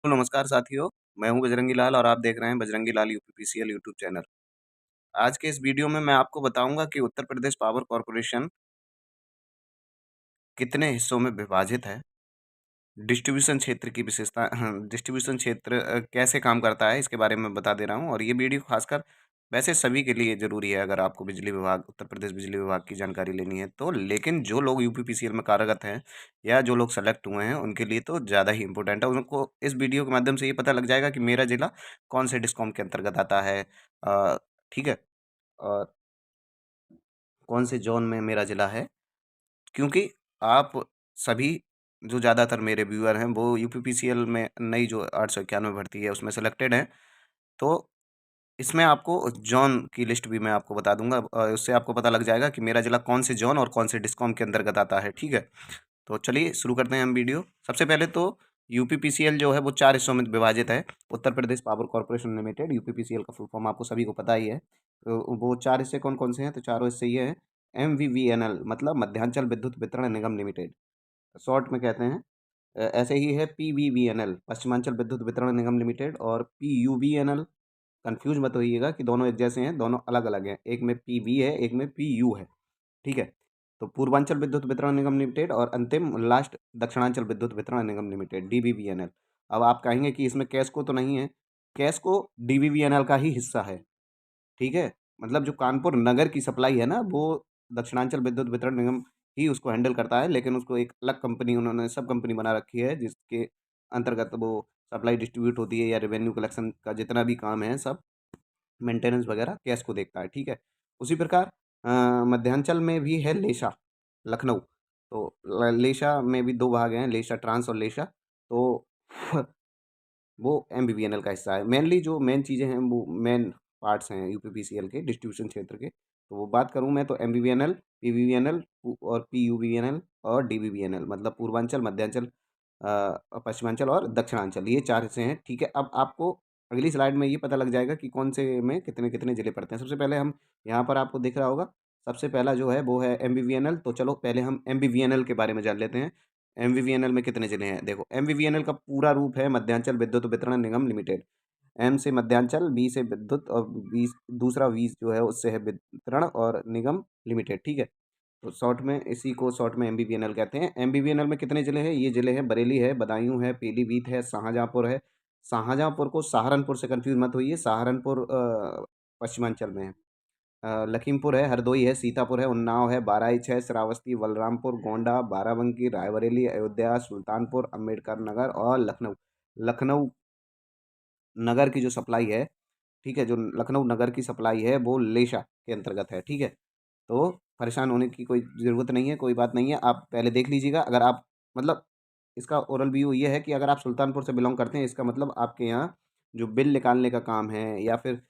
तो नमस्कार साथियों, मैं हूं बजरंगी लाल और आप देख रहे हैं बजरंगी लाल यूपीपीसीएल यूट्यूब चैनल। आज के इस वीडियो में मैं आपको बताऊंगा कि उत्तर प्रदेश पावर कॉर्पोरेशन कितने हिस्सों में विभाजित है, डिस्ट्रीब्यूशन क्षेत्र की विशेषता डिस्ट्रीब्यूशन क्षेत्र कैसे काम करता है इसके बारे में बता दे रहा हूं और ये वीडियो खासकर वैसे सभी के लिए ज़रूरी है अगर आपको बिजली विभाग उत्तर प्रदेश बिजली विभाग की जानकारी लेनी है तो। लेकिन जो लोग यूपीपीसीएल में कार्यरत हैं या जो लोग सेलेक्ट हुए हैं उनके लिए तो ज़्यादा ही इम्पोर्टेंट है। उनको इस वीडियो के माध्यम से ये पता लग जाएगा कि मेरा ज़िला कौन से डिस्कॉम के अंतर्गत आता है। ठीक है। और कौन से जोन में मेरा ज़िला है, क्योंकि आप सभी जो ज़्यादातर मेरे व्यूअर हैं वो यूपीपीसीएल में नई जो 891 भर्ती है उसमें सेलेक्टेड हैं। तो इसमें आपको जोन की लिस्ट भी मैं आपको बता दूंगा, उससे आपको पता लग जाएगा कि मेरा ज़िला कौन से जोन और कौन से डिस्कॉम के अंतर्गत आता है। ठीक है, तो चलिए शुरू करते हैं हम वीडियो। सबसे पहले तो यूपीपीसीएल जो है वो 4 हिस्सों में विभाजित है। Uttar Pradesh power corporation limited, UPPCL का फुल फॉर्म आपको सभी को पता ही है। तो वो 4 हिस्से कौन-कौन से हैं? तो चारों हिस्से ये हैं। एमवीवीएनएल मतलब मध्यांचल विद्युत वितरण निगम लिमिटेड, शॉर्ट में कहते हैं। ऐसे ही है पीवीवीएनएल, पश्चिमांचल विद्युत वितरण निगम लिमिटेड, और पीयूवीएनएल। कन्फ्यूज़ मत होइएगा कि दोनों एक जैसे हैं, दोनों अलग-अलग हैं। एक में पीवी है, एक में पीयू है। ठीक है? तो पूर्वांचल विद्युत वितरण निगम लिमिटेड और अंतिम लास्ट दक्षिणांचल विद्युत वितरण निगम लिमिटेड, डीवीवीएनएल। अब आप कहेंगे कि इसमें कैस्को तो नहीं है। कैस्को डीवीवीएनएल का ही हिस्सा है। ठीक है? मतलब जो कानपुर नगर की सप्लाई है ना, वो दक्षिणांचल विद्युत वितरण निगम ही उसको हैंडल करता है, लेकिन उसको एक अलग कंपनी, उन्होंने सब कंपनी बना रखी है जिसके अंतर्गत वो सप्लाई डिस्ट्रीब्यूट होती है या रेवेन्यू कलेक्शन का जितना भी काम है सब मेंटेनेंस वगैरह कैश को देखता है। ठीक है? उसी प्रकार मध्यांचल में भी है लेशा, लखनऊ। तो लेशा में भी दो भाग हैं, लेशा ट्रांस और लेशा। तो वो एमबीबीएनएल का हिस्सा है। मेनली जो मेन चीज़ें हैं वो मेन पार्ट्स हैं यूपीपीसीएल के डिस्ट्रीब्यूशन क्षेत्र के। तो वो बात करूँ मैं तो एमबीबीएनएल, पीवीवीएनएल और पीयूवीएनएल और डीवीवीएनएल, मतलब पूर्वांचल, मध्यांचल, पश्चिमांचल और दक्षिणांचल, ये 4 हिस्से हैं। ठीक है? अब आपको अगली स्लाइड में ये पता लग जाएगा कि कौन से में कितने-कितने ज़िले पड़ते हैं। सबसे पहले हम यहाँ पर आपको दिख रहा होगा, सबसे पहला जो है वो है एमवीवीएनएल। तो चलो पहले हम एमवीवीएनएल के बारे में जान लेते हैं। एमवीवीएनएल में कितने ज़िले हैं? देखो, एमवीवीएनएल का पूरा रूप है मध्यांचल विद्युत वितरण निगम लिमिटेड। एम से मध्यांचल, बी से विद्युत और वी दूसरा वी जो है उससे है वितरण और निगम लिमिटेड। ठीक है? तो शॉर्ट में इसी को शॉर्ट में एमबीवीएनएल कहते हैं। एमबीवीएनएल में कितने ज़िले हैं? ये ज़िले हैं बरेली है, बदायूं है, पीलीभीत है, शाहजहाँपुर है। शाहजहाँपुर को सहारनपुर से कन्फ्यूज़ मत होइए, सहारनपुर पश्चिमांचल में है। लखीमपुर है, हरदोई है, सीतापुर है, उन्नाव है, बहराइच है, श्रावस्ती, बलरामपुर, गोंडा, बाराबंकी, रायबरेली, अयोध्या, सुल्तानपुर, अम्बेडकर नगर और लखनऊ। लखनऊ नगर की जो सप्लाई है, ठीक है, जो लखनऊ नगर की सप्लाई है वो लेशा के अंतर्गत है। ठीक है? तो परेशान होने की कोई ज़रूरत नहीं है, कोई बात नहीं है। आप पहले देख लीजिएगा, अगर आप मतलब इसका ओवरऑल व्यू ये है कि अगर आप सुल्तानपुर से बिलॉन्ग करते हैं, इसका मतलब आपके यहाँ जो बिल निकालने का काम है या फिर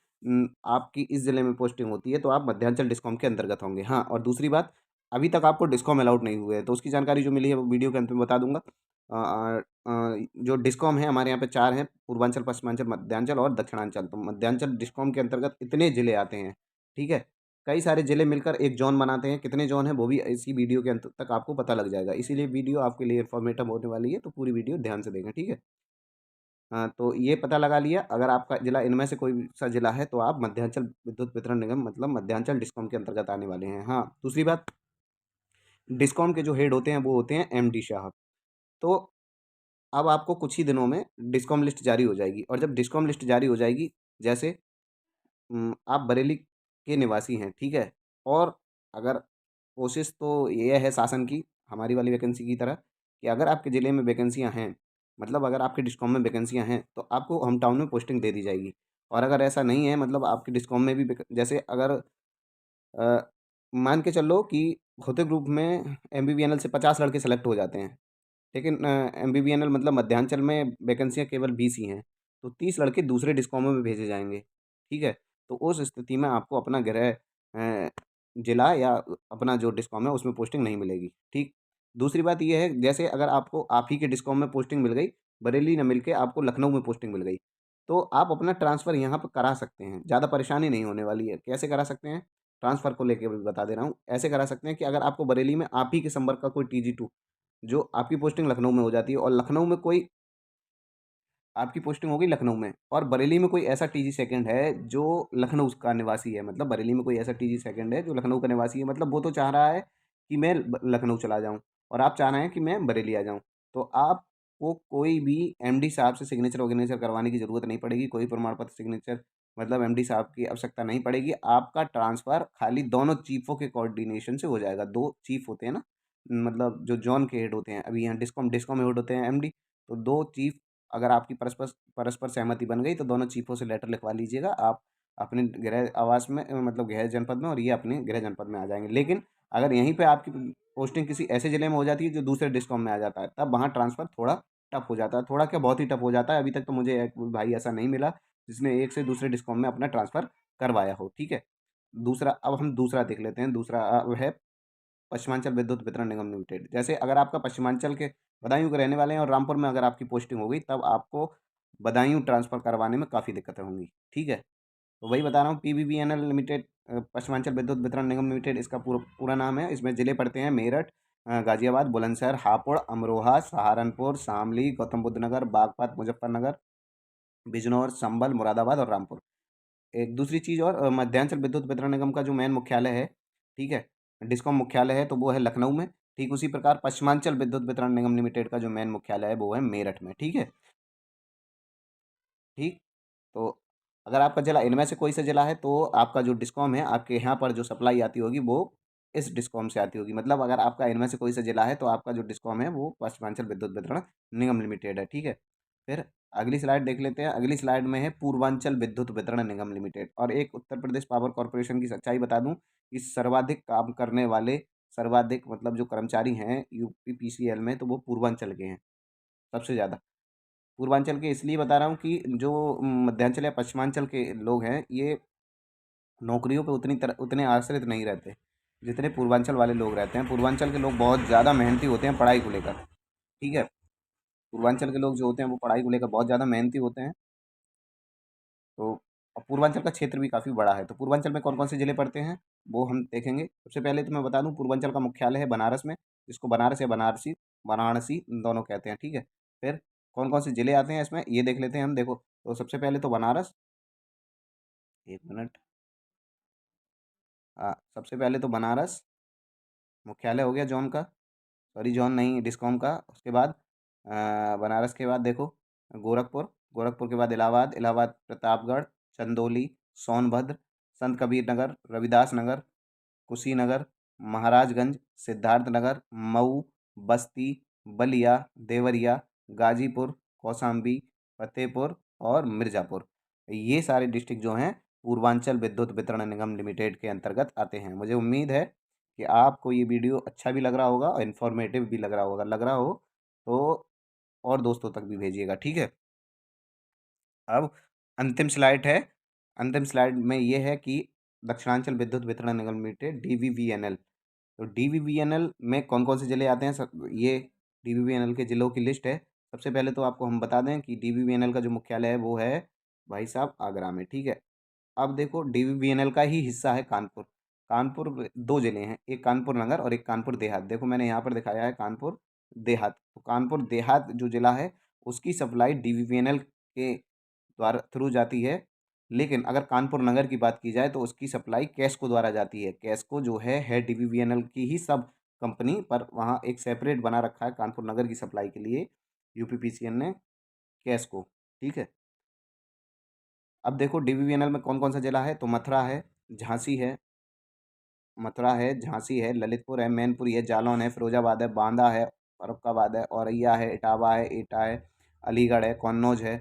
आपकी इस ज़िले में पोस्टिंग होती है तो आप मध्यांचल डिस्कॉम के अंतर्गत होंगे। हाँ, और दूसरी बात, अभी तक आपको डिस्कॉम अलाउड नहीं हुए हैं, तो उसकी जानकारी जो मिली है वो वीडियो के अंत में बता दूंगा। जो डिस्कॉम है हमारे यहाँ पे 4 हैं, पूर्वांचल, पश्चिमांचल, मध्यांचल और दक्षिणांचल। तो मध्यांचल डिस्कॉम के अंतर्गत इतने ज़िले आते हैं। ठीक है? कई सारे ज़िले मिलकर एक ज़ोन बनाते हैं, कितने ज़ोन हैं वो भी इसी वीडियो के अंत तक आपको पता लग जाएगा। इसीलिए वीडियो आपके लिए इन्फॉर्मेटिव होने वाली है, तो पूरी वीडियो ध्यान से देखें। ठीक है? हाँ, तो ये पता लगा लिया, अगर आपका ज़िला इनमें से कोई सा ज़िला है तो आप मध्यांचल विद्युत वितरण निगम मतलब मध्यांचल डिस्कॉम के अंतर्गत आने वाले हैं। हाँ, दूसरी बात, डिस्कॉम के जो हेड होते हैं वो होते हैं एमडी साहब। तो अब आपको कुछ ही दिनों में डिस्कॉम लिस्ट जारी हो जाएगी, और जब डिस्कॉम लिस्ट जारी हो जाएगी, जैसे आप बरेली के निवासी हैं, ठीक है? और अगर कोशिश तो ये है शासन की, हमारी वाली वैकेंसी की तरह, कि अगर आपके ज़िले में वैकेंसियाँ हैं, मतलब अगर आपके डिस्कॉम में वैकेंसियाँ हैं, तो आपको होम टाउन में पोस्टिंग दे दी जाएगी। और अगर ऐसा नहीं है, मतलब आपके डिस्कॉम में भी जैसे अगर अ, मान के चलो कि होते ग्रुप में एमबीबीएनएल से 50 लड़के सेलेक्ट हो जाते हैं, लेकिन एमबीबीएनएल मतलब मध्यांचल में वैकेंसियाँ केवल 20 ही हैं, तो 30 लड़के दूसरे डिस्कॉमों में भेजे जाएँगे। ठीक है? तो उस स्थिति में आपको अपना गृह जिला या अपना जो डिस्कॉम है उसमें पोस्टिंग नहीं मिलेगी। ठीक? दूसरी बात ये है, जैसे अगर आपको आप ही के डिस्कॉम में पोस्टिंग मिल गई, बरेली ना मिल के आपको लखनऊ में पोस्टिंग मिल गई, तो आप अपना ट्रांसफ़र यहाँ पे करा सकते हैं, ज़्यादा परेशानी नहीं होने वाली है। कैसे करा सकते हैं? ट्रांसफ़र को लेके भी बता दे रहा हूँ। ऐसे करा सकते हैं कि अगर आपको बरेली में आप ही के संपर्क का कोई टीजी2, जो आपकी पोस्टिंग लखनऊ में हो जाती है, और लखनऊ में कोई आपकी पोस्टिंग हो गई लखनऊ में, और बरेली में कोई ऐसा टीजी सेकंड है जो लखनऊ का निवासी है, मतलब बरेली में कोई ऐसा टीजी सेकंड है जो लखनऊ का निवासी है, मतलब वो तो चाह रहा है कि मैं लखनऊ चला जाऊं, और आप चाह रहे हैं कि मैं बरेली आ जाऊं। तो आपको कोई भी एमडी साहब से सिग्नेचर वगैनेचर करवाने की ज़रूरत नहीं पड़ेगी, कोई प्रमाण पत्र सिग्नेचर मतलब एमडी साहब की आवश्यकता नहीं पड़ेगी। आपका ट्रांसफ़र खाली दोनों चीफ़ों के कोऑर्डिनेशन से हो जाएगा। दो चीफ़ होते हैं ना, मतलब जो जोन के हेड होते हैं, अभी यहाँ डिस्कॉम डिस्कॉम हेड होते हैं एमडी, तो दो चीफ, अगर आपकी परस्पर परस्पर सहमति बन गई तो दोनों चीफों से लेटर लिखवा लीजिएगा आप अपने गृह आवास में, मतलब गृह जनपद में, और ये अपने गृह जनपद में आ जाएंगे। लेकिन अगर यहीं पे आपकी पोस्टिंग किसी ऐसे ज़िले में हो जाती है जो दूसरे डिस्कॉम में आ जाता है, तब वहाँ ट्रांसफ़र थोड़ा टफ हो जाता है, थोड़ा क्या बहुत ही टफ हो जाता है। अभी तक तो मुझे एक भाई ऐसा नहीं मिला जिसने एक से दूसरे डिस्कॉम में अपना ट्रांसफ़र करवाया हो, ठीक है। दूसरा, अब हम दूसरा देख लेते हैं। दूसरा है पश्चिमांचल विद्युत वितरण निगम लिमिटेड। जैसे अगर आपका पश्चिमांचल के बदायूं के रहने वाले हैं और रामपुर में अगर आपकी पोस्टिंग हो गई, तब आपको बदायूं ट्रांसफ़र करवाने में काफ़ी दिक्कतें होंगी, ठीक है। तो वही बता रहा हूँ, पीवीबीएनएल लिमिटेड, पश्चिमांचल विद्युत वितरण निगम लिमिटेड इसका पूरा पूरा नाम है। इसमें ज़िले पड़ते हैं मेरठ, गाजियाबाद, बुलंदशहर, हापुड़, अमरोहा, सहारनपुर, शामली, गौतम बुद्ध नगर, बागपत, मुजफ्फरनगर, बिजनौर, संभल, मुरादाबाद और रामपुर। एक दूसरी चीज़ और, मध्यांचल विद्युत वितरण निगम का जो मेन मुख्यालय है, ठीक है, डिस्कॉम मुख्यालय है, तो वो है लखनऊ में। ठीक उसी प्रकार पश्चिमांचल विद्युत वितरण निगम लिमिटेड का जो मेन मुख्यालय है वो है मेरठ में, ठीक है। ठीक। तो अगर आपका ज़िला इनमें से कोई सा ज़िला है, तो आपका जो डिस्कॉम है, आपके यहाँ पर जो सप्लाई आती होगी वो इस डिस्कॉम से आती होगी। मतलब अगर आपका इनमें से कोई सा ज़िला है, तो आपका जो डिस्कॉम है वो पश्चिमांचल विद्युत वितरण निगम लिमिटेड है, ठीक है। फिर अगली स्लाइड देख लेते हैं। अगली स्लाइड में है पूर्वांचल विद्युत वितरण निगम लिमिटेड। और एक उत्तर प्रदेश पावर कॉरपोरेशन की सच्चाई बता दूं कि सर्वाधिक काम करने वाले, सर्वाधिक मतलब जो कर्मचारी हैं यूपीपीसीएल में, तो वो पूर्वांचल के हैं सबसे ज़्यादा। पूर्वांचल के इसलिए बता रहा हूँ कि जो मध्यांचल या पश्चिमांचल के लोग हैं, ये नौकरियों पे उतने आश्रित नहीं रहते जितने पूर्वांचल वाले लोग रहते हैं। पूर्वांचल के लोग बहुत ज़्यादा मेहनती होते हैं पढ़ाई को लेकर, ठीक है। पूर्वांचल के लोग जो होते हैं वो पढ़ाई को लेकर बहुत ज़्यादा मेहनती होते हैं। तो पूर्वांचल का क्षेत्र भी काफ़ी बड़ा है। तो पूर्वांचल में कौन कौन से ज़िले पड़ते हैं वो हम देखेंगे। सबसे पहले तो मैं बता दूं, पूर्वांचल का मुख्यालय है बनारस में, जिसको बनारस या बनारसी वाराणसी दोनों कहते हैं, ठीक है। फिर कौन कौन से ज़िले आते हैं इसमें ये देख लेते हैं हम। देखो, तो सबसे पहले तो बनारस, एक मिनट, हाँ, सबसे पहले तो बनारस मुख्यालय हो गया जॉन का, सॉरी जॉन नहीं, डिस्कॉम का। उसके बाद बनारस के बाद देखो गोरखपुर, गोरखपुर के बाद इलाहाबाद, इलाहाबाद प्रतापगढ़, चंदौली, सोनभद्र, संत कबीर नगर, रविदास नगर, कुशीनगर, महाराजगंज, सिद्धार्थनगर, मऊ, बस्ती, बलिया, देवरिया, गाजीपुर, कौशाम्बी, फतेहपुर और मिर्ज़ापुर। ये सारे डिस्ट्रिक्ट जो हैं पूर्वांचल विद्युत वितरण निगम लिमिटेड के अंतर्गत आते हैं। मुझे उम्मीद है कि आपको ये वीडियो अच्छा भी लग रहा होगा और इन्फॉर्मेटिव भी लग रहा होगा। लग रहा हो तो और दोस्तों तक भी भेजिएगा, ठीक है। अब अंतिम स्लाइड है। अंतिम स्लाइड में ये है कि दक्षिणांचल विद्युत वितरण निगम लिमिटेड, डीवीवीएनएल। तो डीवीवीएनएल में कौन कौन से ज़िले आते हैं, सब ये डीवीवीएनएल के ज़िलों की लिस्ट है। सबसे पहले तो आपको हम बता दें कि डीवीवीएनएल का जो मुख्यालय है वो है भाई साहब आगरा में, ठीक है। अब देखो, डीवीवीएनएल का ही हिस्सा है कानपुर। कानपुर में 2 ज़िले हैं, एक कानपुर नगर और एक कानपुर देहात। देखो मैंने यहाँ पर दिखाया है कानपुर देहात। तो कानपुर देहात जो ज़िला है, उसकी सप्लाई डीवीवीएनएल के द्वारा थ्रू जाती है। लेकिन अगर कानपुर नगर की बात की जाए तो उसकी सप्लाई कैस्को द्वारा जाती है। कैस्को जो है डीवीवीएनएल की ही सब कंपनी, पर वहाँ एक सेपरेट बना रखा है कानपुर नगर की सप्लाई के लिए यूपीपीसीएल ने, कैस्को, ठीक है। अब देखो डीवीवीएनएल में कौन कौन सा जिला है, तो मथुरा है, झांसी है, मथुरा है, झांसी है, ललितपुर है, मैनपुरी है, जालौन है, फिरोजाबाद है, बांदा है, फर्रुखाबाद है, औरैया है, इटावा है, एटा है, अलीगढ़ है, कन्नौज है,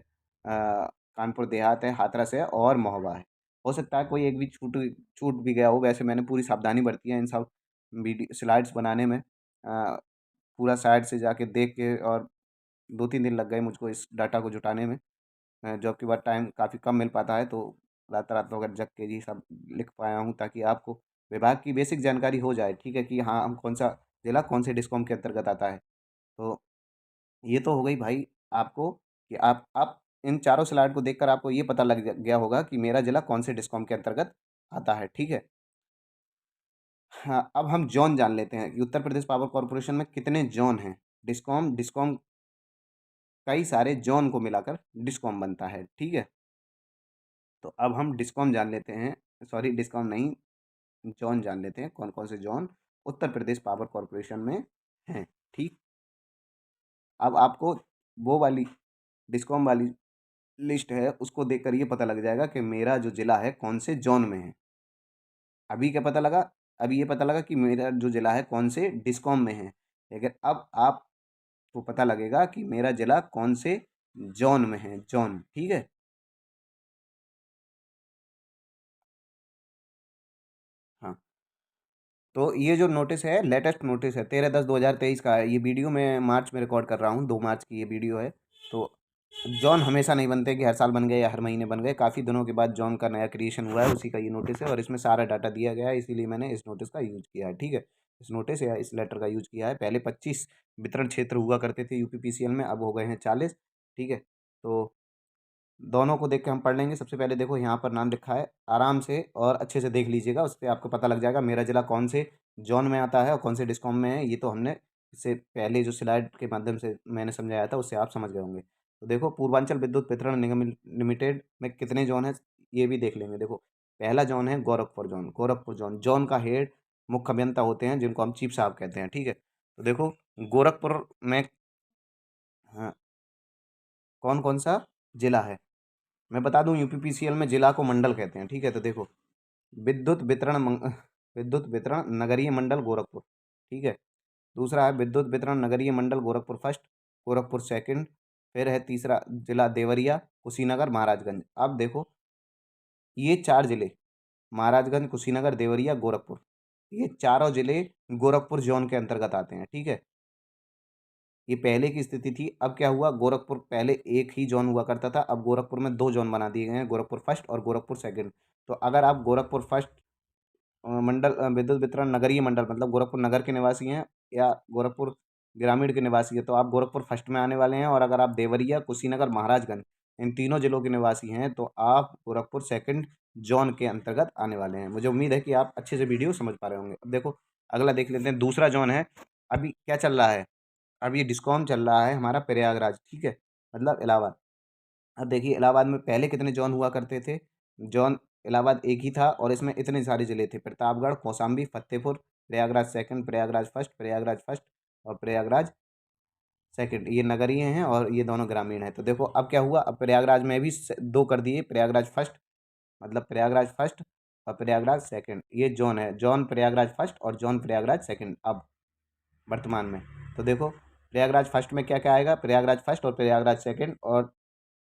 कानपुर देहात है, हाथरस है और महोबा है। हो सकता है कोई एक भी छूट छूट भी गया हो। वैसे मैंने पूरी सावधानी बरती है इन सब वीडियो स्लाइड्स बनाने में। पूरा साइड से जाके देख के, और 2-3 दिन लग गए मुझको इस डाटा को जुटाने में। जॉब के बाद टाइम काफ़ी कम मिल पाता है, तो रात-रात भर जग के ये सब लिख पाया हूँ, ताकि आपको विभाग की बेसिक जानकारी हो जाए, ठीक है, कि हाँ, हम कौन-सा जिला कौन से डिस्कॉम के अंतर्गत आता है। तो ये तो हो गई भाई आपको कि आप इन चारों स्लाइड को देखकर आपको ये पता लग गया होगा कि मेरा जिला कौन से डिस्कॉम के अंतर्गत आता है, ठीक है। हाँ, अब हम ज़ोन जान लेते हैं कि उत्तर प्रदेश पावर कॉर्पोरेशन में कितने ज़ोन हैं। डिस्कॉम डिस्कॉम कई सारे जोन को मिलाकर डिस्कॉम बनता है, ठीक है। तो अब हम डिस्कॉम जान लेते हैं, सॉरी डिस्कॉम नहीं, जोन जान लेते हैं कौन कौन से zone Uttar Pradesh power corporation में हैं, ठीक। अब आपको वो वाली डिस्कॉम वाली लिस्ट है उसको देखकर ये पता लग जाएगा कि मेरा जो ज़िला है कौन से जोन में है। अभी क्या पता लगा? अभी ये पता लगा कि मेरा जो ज़िला है कौन से डिस्कॉम में है, लेकिन अब आपको पता लगेगा कि मेरा ज़िला कौन से जोन में है, जोन, ठीक है। हाँ, तो ये जो नोटिस है लेटेस्ट नोटिस है, 13/10/2023 का है। ये वीडियो मैं मार्च में रिकॉर्ड कर रहा हूँ, 2 मार्च की ये वीडियो है। तो जॉन हमेशा नहीं बनते कि हर साल बन गए या हर महीने बन गए, काफ़ी दिनों के बाद जॉन का नया क्रिएशन हुआ है, उसी का ये नोटिस है और इसमें सारा डाटा दिया गया है, इसीलिए मैंने इस नोटिस का यूज किया है, ठीक है। इस नोटिस या इस लेटर का यूज किया है। पहले 25 वितरण क्षेत्र हुआ करते थे यूपीपीसीएल में, अब हो गए हैं 40, ठीक है। तो दोनों को देख के हम पढ़ लेंगे। सबसे पहले देखो यहाँ पर नाम लिखा है, आराम से और अच्छे से देख लीजिएगा, उससे आपको पता लग जाएगा मेरा ज़िला कौन से जोन में आता है और कौन से डिस्कॉम में है। ये तो हमने इससे पहले जो स्लाइड के माध्यम से मैंने समझाया था उससे आप समझ गए होंगे। तो देखो पूर्वांचल विद्युत वितरण निगम लिमिटेड में कितने जोन है ये भी देख लेंगे। देखो पहला जोन है Gorakhpur zone, Gorakhpur zone, zone का हेड मुख्य अभियंता होते हैं जिनको हम चीफ साहब कहते हैं, ठीक है। तो देखो गोरखपुर में, हाँ, कौन कौन सा जिला है मैं बता दूं, यूपीपीसीएल में जिला को मंडल कहते हैं, ठीक है। तो देखो विद्युत वितरण विद्युत वितरण नगरीय मंडल गोरखपुर, ठीक है। दूसरा है विद्युत वितरण नगरीय मंडल गोरखपुर फर्स्ट, गोरखपुर सेकंड। फिर है तीसरा जिला देवरिया, कुशीनगर, महाराजगंज। अब देखो ये 4 जिले, महाराजगंज, कुशीनगर, देवरिया, गोरखपुर, ये चारों जिले गोरखपुर जोन के अंतर्गत आते हैं, ठीक है। ये पहले की स्थिति थी। अब क्या हुआ, गोरखपुर पहले एक ही जोन हुआ करता था, अब गोरखपुर में 2 जोन बना दिए गए हैं, गोरखपुर फर्स्ट और गोरखपुर सेकंड। तो अगर आप गोरखपुर फर्स्ट मंडल विद्युत वितरण नगरीय मंडल मतलब गोरखपुर नगर के निवासी हैं या गोरखपुर ग्रामीण के निवासी हैं तो आप गोरखपुर फर्स्ट में आने वाले हैं, और अगर आप देवरिया, कुशीनगर, महाराजगंज इन तीनों जिलों के निवासी हैं तो आप गोरखपुर सेकंड जोन के अंतर्गत आने वाले हैं। मुझे उम्मीद है कि आप अच्छे से वीडियो समझ पा रहे होंगे। अब देखो अगला देख लेते हैं, दूसरा जोन है। अभी क्या चल रहा है, अभी डिस्कॉम चल रहा है हमारा प्रयागराज, ठीक है, मतलब इलाहाबाद। अब देखिए इलाहाबाद में पहले कितने जॉन हुआ करते थे। जॉन इलाहाबाद एक ही था और इसमें इतने सारे ज़िले थे, Pratapgarh, Kaushambi, Fatehpur, Prayagraj second, Prayagraj first, Prayagraj first और प्रयागराज सेकंड। ये नगरीय हैं और ये दोनों ग्रामीण हैं। तो देखो अब क्या हुआ, अब प्रयागराज में भी दो कर दिए, प्रयागराज फर्स्ट मतलब प्रयागराज फर्स्ट और प्रयागराज सेकंड। ये जोन है, जॉन प्रयागराज फर्स्ट और जॉन प्रयागराज सेकंड अब वर्तमान में। तो देखो प्रयागराज फर्स्ट में क्या क्या आएगा, प्रयागराज फर्स्ट और प्रयागराज सेकंड। और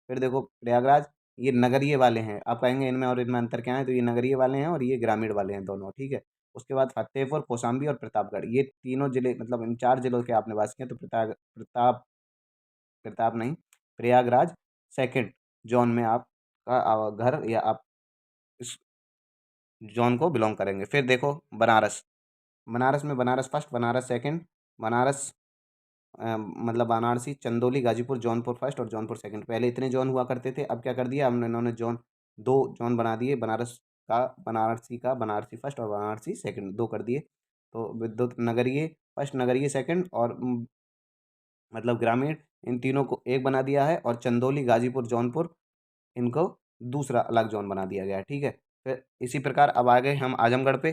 फिर देखो प्रयागराज ये नगरीय वाले हैं, आप कहेंगे इनमें और इनमें अंतर क्या है, तो ये नगरीय वाले हैं और ये ग्रामीण वाले हैं दोनों, ठीक है। उसके बाद फतेहपुर, कौशाम्बी और प्रतापगढ़, ये तीनों जिले मतलब इन 4 जिलों के आप निवासी हैं। तो प्रताप प्रताप नहीं, प्रयागराज सेकंड जोन में आपका घर या आप इस जोन को बिलोंग करेंगे। फिर देखो बनारस, बनारस में बनारस फर्स्ट, बनारस सेकंड, बनारस मतलब वाराणसी, चंदौली, गाजीपुर, जौनपुर फर्स्ट और जौनपुर सेकंड। पहले इतने जोन हुआ करते थे, अब क्या कर दिया हमने, इन्होंने जोन 2 जोन बना दिए, बनारस का बनारसी फर्स्ट और वाराणसी सेकंड 2 कर दिए। तो विद्युत नगरीय फर्स्ट, नगरीय सेकंड और मतलब ग्रामीण, इन तीनों को एक बना दिया है। और चंदौली, गाजीपुर, जौनपुर इनको दूसरा अलग जोन बना दिया गया है, ठीक है। फिर इसी प्रकार अब आ गए हम आजमगढ़ पे।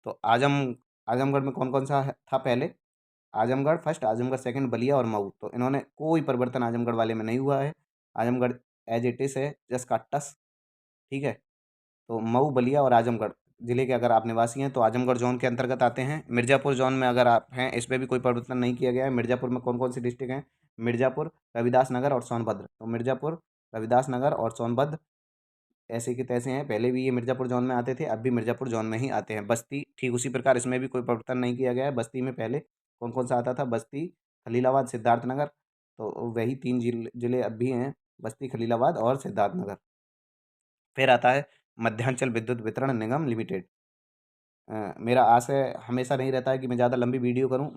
तो आजमगढ़ में कौन कौन सा था पहले, आजमगढ़ फर्स्ट, आजमगढ़ सेकंड, बलिया और मऊ। तो इन्होंने कोई परिवर्तन आजमगढ़ वाले में नहीं हुआ है, आजमगढ़ एज इट इज़ है, जस का टस, ठीक है। तो मऊ, बलिया और आजमगढ़ जिले के अगर आप निवासी हैं तो आजमगढ़ जोन के अंतर्गत आते हैं। मिर्ज़ापुर जोन में अगर आप हैं, इसमें भी कोई परिवर्तन नहीं किया गया है। मिर्ज़ापुर में कौन कौन सी डिस्ट्रिक्ट हैं, मिर्ज़ापुर, रविदास नगर और सोनभद्र। तो मिर्ज़ापुर, रविदास नगर और सोनभद्र ऐसे के तैसे हैं, पहले भी ये मिर्ज़ापुर जोन में आते थे, अब भी मिर्ज़ापुर जोन में ही आते हैं। बस्ती ठीक उसी प्रकार, इसमें भी कोई परिवर्तन नहीं किया गया है। बस्ती में पहले कौन कौन सा आता था, बस्ती, खलीलाबाद, सिद्धार्थनगर। तो वही 3 जिले अब भी हैं, बस्ती, खलीलाबाद और सिद्धार्थनगर। फिर आता है मध्यांचल विद्युत वितरण निगम लिमिटेड। मेरा आशय हमेशा नहीं रहता है कि मैं ज़्यादा लंबी वीडियो करूं,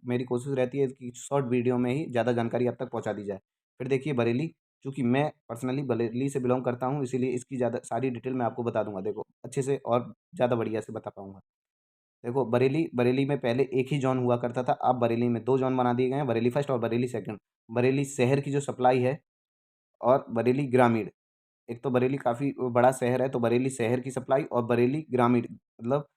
मेरी कोशिश रहती है कि शॉर्ट वीडियो में ही ज़्यादा जानकारी आप तक पहुंचा दी जाए। फिर देखिए बरेली, चूँकि मैं पर्सनली बरेली से बिलॉन्ग करता हूं इसीलिए इसकी ज़्यादा सारी डिटेल मैं आपको बता दूंगा, देखो अच्छे से और ज़्यादा बढ़िया से बता पाऊंगा। देखो बरेली बरेली में पहले एक ही जोन हुआ करता था, अब बरेली में 2 जोन बना दिए गए हैं, बरेली फर्स्ट और बरेली सेकंड। बरेली शहर की जो सप्लाई है और बरेली ग्रामीण। एक तो बरेली काफ़ी बड़ा शहर है, तो बरेली शहर की सप्लाई और बरेली ग्रामीण मतलब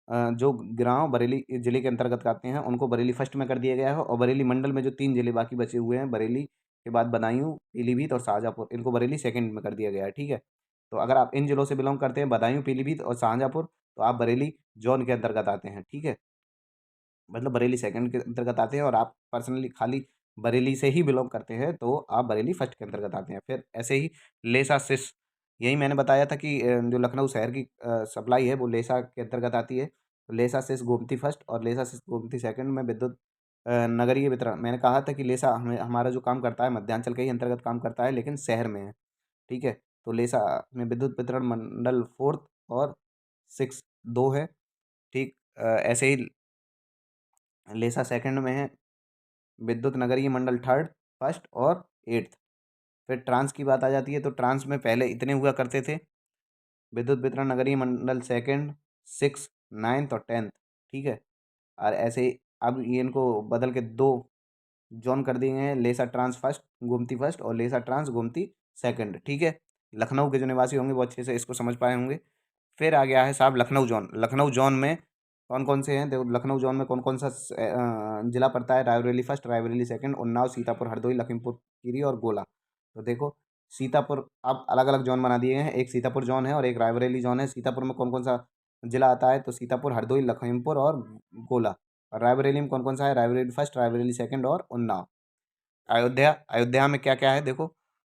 जो गाँव बरेली ज़िले के अंतर्गत आते हैं उनको बरेली फर्स्ट में कर दिया गया है, और बरेली मंडल में जो 3 ज़िले बाकी बचे हुए हैं, बरेली के बाद बदायूं, पीलीभीत और शाहजहाँपुर, इनको बरेली सेकंड में कर दिया गया है, ठीक है। तो अगर आप इन ज़िलों से बिलोंग करते हैं, बदायूं, पीलीभीत और शाहजहाँपुर, तो आप बरेली जोन के अंतर्गत आते हैं, ठीक है। मतलब बरेली सेकंड के अंतर्गत आते हैं, और आप पर्सनली खाली बरेली से ही बिलोंग करते हैं तो आप बरेली फर्स्ट के अंतर्गत आते हैं। फिर ऐसे ही लेसा सिस, यही मैंने बताया था कि जो लखनऊ शहर की सप्लाई है वो लेसा के अंतर्गत आती है। तो लेसा सिस गोमती फर्स्ट और लेसा सिस गोमती सेकंड में विद्युत नगरीय वितरण, मैंने कहा था कि लेसा हमें हमारा जो काम करता है मध्यांचल के ही अंतर्गत काम करता है लेकिन शहर में है, ठीक है। तो लेसा में विद्युत वितरण मंडल फोर्थ और सिक्स दो है, ठीक। ऐसे ही लेसा सेकंड में है विद्युत नगरीय मंडल थर्ड, फर्स्ट और एट्थ। फिर ट्रांस की बात आ जाती है, तो ट्रांस में पहले इतने हुआ करते थे, विद्युत वितरण नगरीय मंडल सेकंड, सिक्स, नाइन्थ और टेंथ, ठीक है। और ऐसे ही अब ये इनको बदल के दो जोन कर दिए गए हैं, लेसा ट्रांस फर्स्ट गोमती फर्स्ट और लेसा ट्रांस गोमती सेकंड, ठीक है। लखनऊ के जो निवासी होंगे वो अच्छे से इसको समझ पाए होंगे। फिर आ गया है साहब लखनऊ जोन। लखनऊ जोन में कौन कौन से हैं, देखो लखनऊ जोन में कौन कौन सा जिला पड़ता है, रायबरेली फर्स्ट, रायबरेली सेकंड, उन्नाव, सीतापुर, हरदोई, लखीमपुर खीरी और गोला। तो देखो सीतापुर अब अलग अलग जोन बना दिए गए हैं, एक सीतापुर जोन है और एक रायबरेली जोन है। सीतापुर में कौन कौन सा जिला आता है, तो सीतापुर, हरदोई, लखीमपुर और गोला। और रायबरेली में कौन कौन सा है, रायबरेली फर्स्ट, रायबरेली सेकंड और उन्नाव। अयोध्या, अयोध्या में क्या क्या है देखो,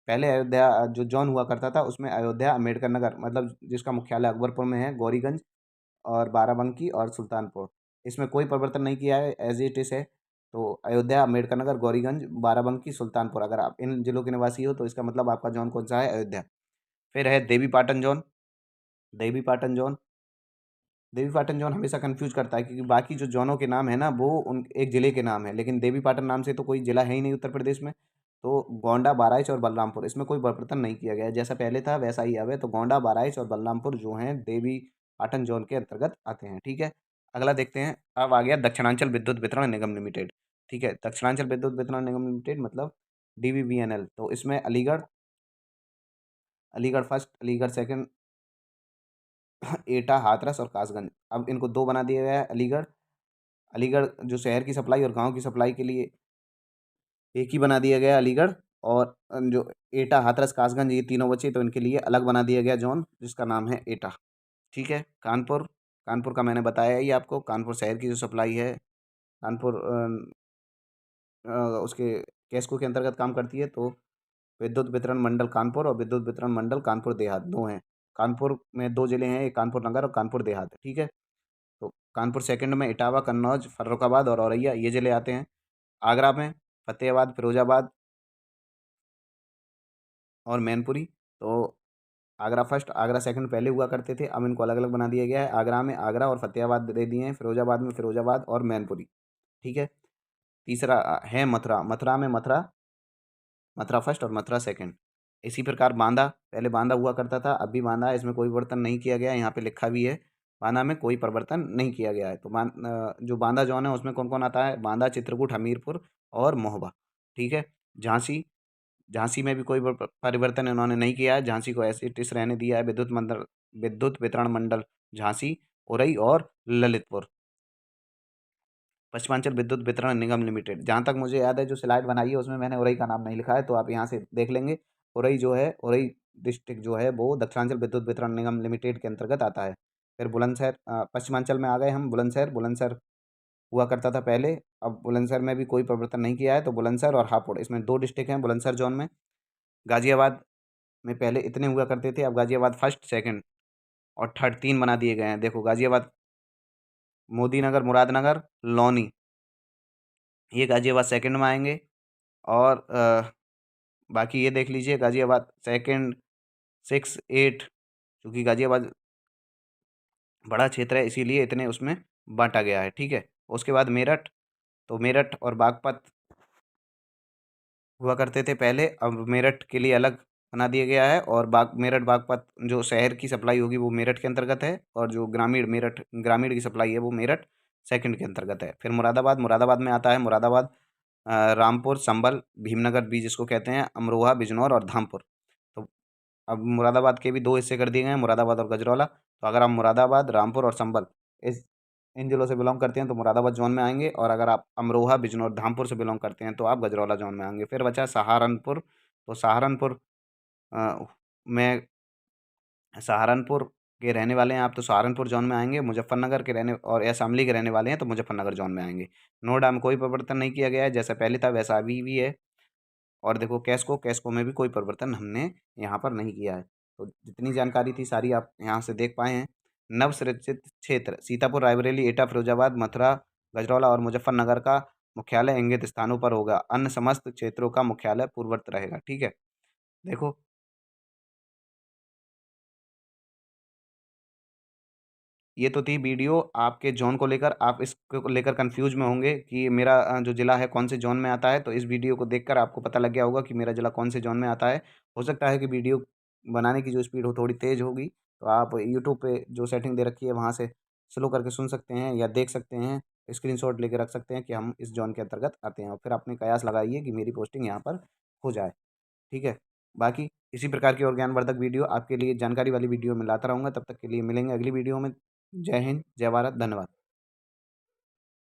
पहले अयोध्या जो जॉन हुआ करता था उसमें अयोध्या, अम्बेडकर नगर मतलब जिसका मुख्यालय अकबरपुर में है, गौरीगंज और बाराबंकी और सुल्तानपुर, इसमें कोई परिवर्तन नहीं किया है, एज इट इज़ है। तो अयोध्या, अम्बेडकर नगर, गौरीगंज, बाराबंकी, सुल्तानपुर, अगर आप इन जिलों के निवासी हो तो इसका मतलब आपका जॉन कौन सा है, अयोध्या। फिर है Devi Patan John. Devi Patan John, Devi Patan John हमेशा कंफ्यूज करता है क्योंकि बाकी जो जॉनों के नाम है ना वो उन एक ज़िले के नाम है, लेकिन देवी पाटन नाम से तो कोई ज़िला है ही नहीं उत्तर प्रदेश में। तो गोंडा, बहराइच और बलरामपुर, इसमें कोई परिवर्तन नहीं किया गया है, जैसा पहले था वैसा ही अब है। तो गोंडा, बहराइच और बलरामपुर जो हैं देवी पाटन जॉन के अंतर्गत आते हैं, ठीक है। अगला देखते हैं, अब आ गया दक्षिणांचल विद्युत वितरण निगम लिमिटेड, ठीक है। दक्षिणांचल विद्युत वितरण निगम लिमिटेड मतलब DVVNL। तो इसमें अलीगढ़, अलीगढ़ फर्स्ट, अलीगढ़ सेकंड, एटा, हाथरस और कासगंज, अब इनको दो बना दिया गया है। अलीगढ़, अलीगढ़ जो शहर की सप्लाई और गांव की सप्लाई के लिए एक ही बना दिया गया अलीगढ़। और जो एटा, हाथरस, कासगंज ये तीनों बचे तो इनके लिए अलग बना दिया गया जोन जिसका नाम है एटा, ठीक है। कानपुर, कानपुर का मैंने बताया ही आपको, कानपुर शहर की जो सप्लाई है, कानपुर उसके कैस्को के अंतर्गत काम करती है। तो विद्युत वितरण मंडल कानपुर और विद्युत वितरण मंडल कानपुर देहात दो हैं। कानपुर में दो जिले हैं, एक कानपुर नगर और कानपुर देहात, ठीक है। तो कानपुर सेकंड में इटावा, कन्नौज, फर्रुखाबाद और औरैया ये ज़िले आते हैं। आगरा में फतेहाबाद, फिरोजाबाद और मैनपुरी। तो आगरा फर्स्ट, आगरा सेकंड पहले हुआ करते थे, अब इनको अलग अलग बना दिया गया है। आगरा में आगरा और फतेहाबाद दे दिए हैं, फिरोजाबाद में फिरोजाबाद और मैनपुरी, ठीक है। तीसरा है मथुरा। मथुरा में मथुरा, मथुरा फर्स्ट और मथुरा सेकंड। इसी प्रकार बांदा, पहले बांदा हुआ करता था, अब भी बांदा है, इसमें कोई परिवर्तन नहीं किया गया है, यहाँ पे लिखा भी है बांदा में कोई परिवर्तन नहीं किया गया है। तो जो बांदा जौन है उसमें कौन कौन आता है, बांदा, चित्रकूट, हमीरपुर और महोबा, ठीक है। झांसी, झांसी में भी कोई परिवर्तन इन्होंने नहीं किया है, झांसी को ऐसे टिस रहने दिया है। विद्युत मंडल, विद्युत वितरण मंडल झांसी, उरई और ललितपुर। पश्चिमांचल विद्युत वितरण निगम लिमिटेड, जहाँ तक मुझे याद है जो स्लाइड बनाई है उसमें मैंने उरई का नाम नहीं लिखा है, तो आप यहाँ से देख लेंगे। उरई जो है, उरई डिस्ट्रिक्ट जो है वो दक्षिणांचल विद्युत वितरण निगम लिमिटेड के अंतर्गत आता है। फिर बुलंदशहर, पश्चिमांचल में आ गए हम। बुलंदशहर, बुलंदशहर हुआ करता था पहले, अब बुलंदशहर में भी कोई परिवर्तन नहीं किया है। तो बुलंदशहर और हापुड़, इसमें दो डिस्ट्रिक्ट हैं बुलंदशहर जोन में। गाजियाबाद में पहले इतने हुआ करते थे, अब गाजियाबाद फर्स्ट, सेकंड और थर्ड तीन बना दिए गए हैं। देखो गाजियाबाद, मोदी नगर, मुरादनगर, लौनी, ये गाजियाबाद सेकंड में आएंगे। और बाकी ये देख लीजिए गाजियाबाद सेकंड, सिक्स, एट, क्योंकि गाजियाबाद बड़ा क्षेत्र है इसीलिए इतने उसमें बांटा गया है, ठीक है। उसके बाद मेरठ, तो मेरठ और बागपत हुआ करते थे पहले, अब मेरठ के लिए अलग बना दिया गया है, और मेरठ बागपत जो शहर की सप्लाई होगी वो मेरठ के अंतर्गत है, और जो ग्रामीण की सप्लाई है वो मेरठ सेकंड के अंतर्गत है। फिर मुरादाबाद में आता है मुरादाबाद, रामपुर, संभल, भीमनगर भी जिसको कहते हैं, अमरोहा, बिजनौर और धामपुर। तो अब मुरादाबाद के भी दो हिस्से कर दिए गए हैं, मुरादाबाद और गजरौला। तो अगर आप मुरादाबाद, रामपुर और संभल इस इन जिलों से बिलोंग करते हैं तो मुरादाबाद जोन में आएंगे, और अगर आप अमरोहा, बिजनौर, धामपुर से बिलोंग करते हैं तो आप गजरौला जोन में आएंगे। फिर बचा सहारनपुर। तो में सहारनपुर के रहने वाले हैं आप तो सहारनपुर जोन में आएंगे। मुजफ्फरनगर के रहने और या शामली के रहने वाले हैं तो मुजफ्फरनगर जोन में आएंगे। नोएडा में कोई परिवर्तन नहीं किया गया है, जैसा पहले था वैसा अभी भी है। और देखो कैस्को में भी कोई परिवर्तन हमने यहाँ पर नहीं किया है। तो जितनी जानकारी थी सारी आप यहाँ से देख पाए हैं। नवसृजित क्षेत्र सीतापुर, रायबरेली, एटा, फिरोजाबाद, मथुरा, गजरौला और मुजफ्फरनगर का मुख्यालय इंगित स्थानों पर होगा। अन्य समस्त क्षेत्रों का मुख्यालय पूर्ववत रहेगा। ठीक है। देखो, ये तो थी वीडियो आपके जोन को लेकर। आप इसको लेकर कंफ्यूज में होंगे कि मेरा जो ज़िला है कौन से जोन में आता है। तो इस वीडियो को देखकर आपको पता लग गया होगा कि मेरा ज़िला कौन से जोन में आता है। हो सकता है कि वीडियो बनाने की जो स्पीड हो थोड़ी तेज़ होगी, तो आप यूट्यूब पे जो सेटिंग दे रखी है वहाँ से स्लो करके सुन सकते हैं या देख सकते हैं, स्क्रीनशॉट लेके रख सकते हैं कि हम इस जोन के अंतर्गत आते हैं, और फिर अपने कयास लगाइए कि मेरी पोस्टिंग यहाँ पर हो जाए। ठीक है। बाकी इसी प्रकार की और ज्ञानवर्धक वीडियो आपके लिए जानकारी वाली वीडियो में लाता रहूँगा। तब तक के लिए मिलेंगे अगली वीडियो में। जय हिंद, जय भारत, धन्यवाद।